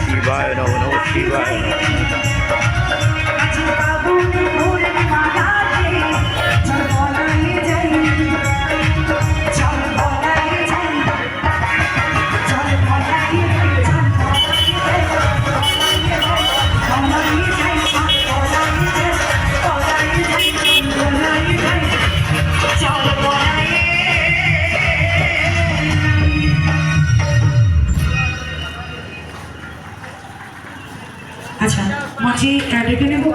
শিবায় নমঃ নমঃ শিবায়। আচ্ছা মাঝি ডেকে নেব।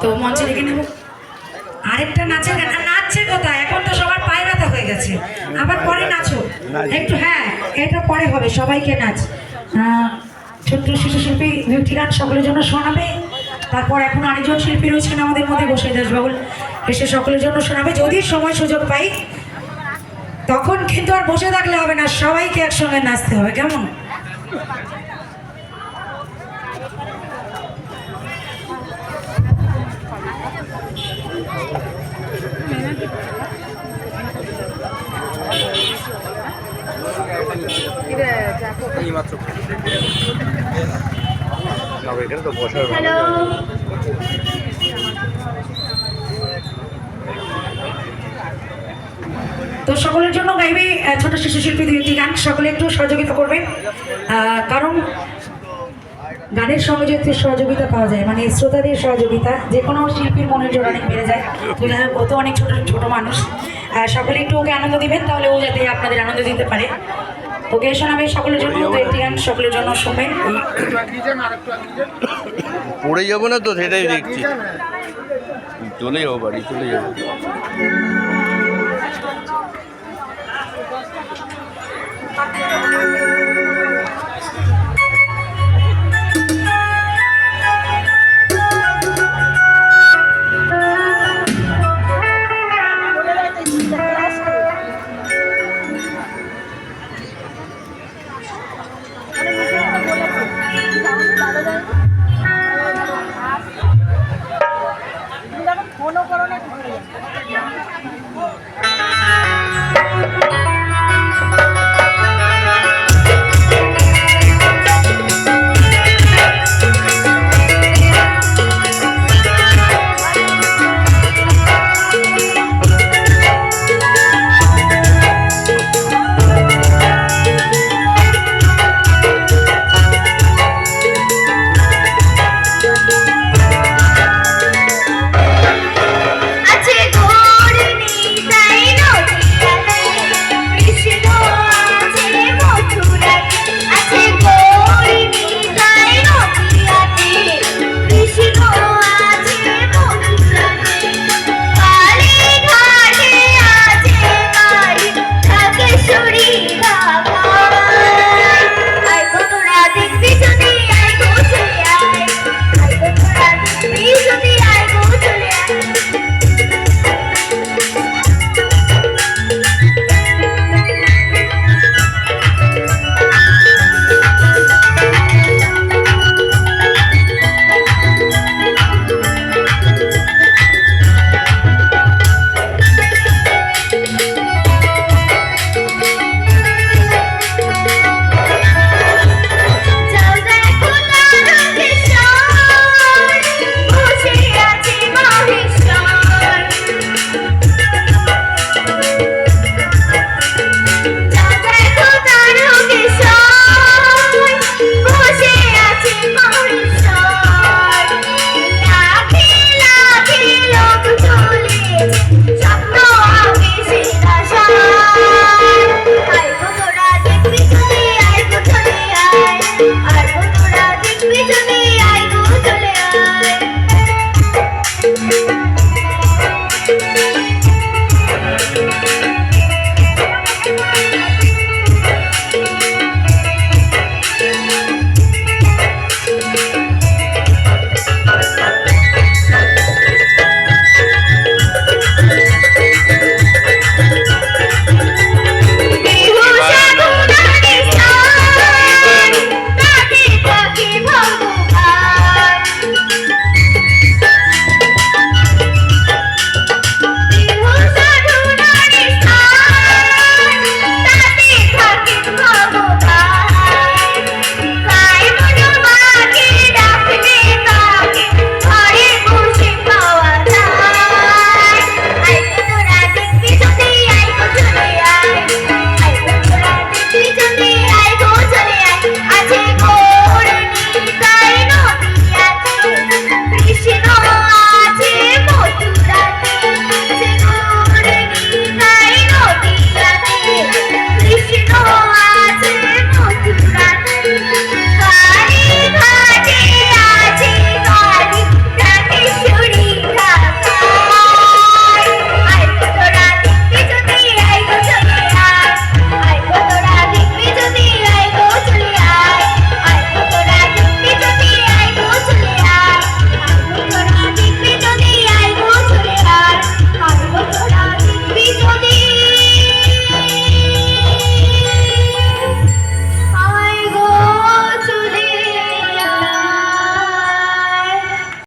তো মঞ্চে ডেকে নেব। আরেকটা নাচের নাচছে কোথায়? এখন তো সবার পায়ে ব্যথা হয়ে গেছে, আবার পরে নাচো একটু। হ্যাঁ এটা পরে হবে, সবাইকে নাচ। ছোট্ট শিশু শিল্পী দুটি গান সকলের জন্য শোনাবে। তারপর এখন আরেকজন শিল্পী রয়েছেন আমাদের মধ্যে, গোসাই দাস বাবুল, এসে সকলের জন্য শোনাবে। যদি সময় সুযোগ পাই তখন কিন্তু আর বসে থাকলে হবে না, সবাইকে একসঙ্গে নাচতে হবে, কেমন? তো বসার তো সকলের জন্য গাইবে ছোট শিশু শিল্পী দুইটি গান, সকলে একটু সহযোগিতা করবেন। কারণ গানের সঙ্গে যদি সহযোগিতা পাওয়া যায়, মানে শ্রোতাদের সহযোগিতা, যে কোনো শিল্পীর মনের জোর অনেক বেড়ে যায়। তো যাই হোক, ও তো অনেক ছোট ছোট মানুষ, সকলে একটু ওকে আনন্দ দিবেন, তাহলে ও যাতে আপনাদের আনন্দ দিতে পারে। ওকে শোনাবে সকলের জন্য দুইটি গান, সকলের জন্য শুনবেন। পড়ে যাবো না তো, সেটাই দেখছি। চলে যাবো বাড়ি, চলে যাবো।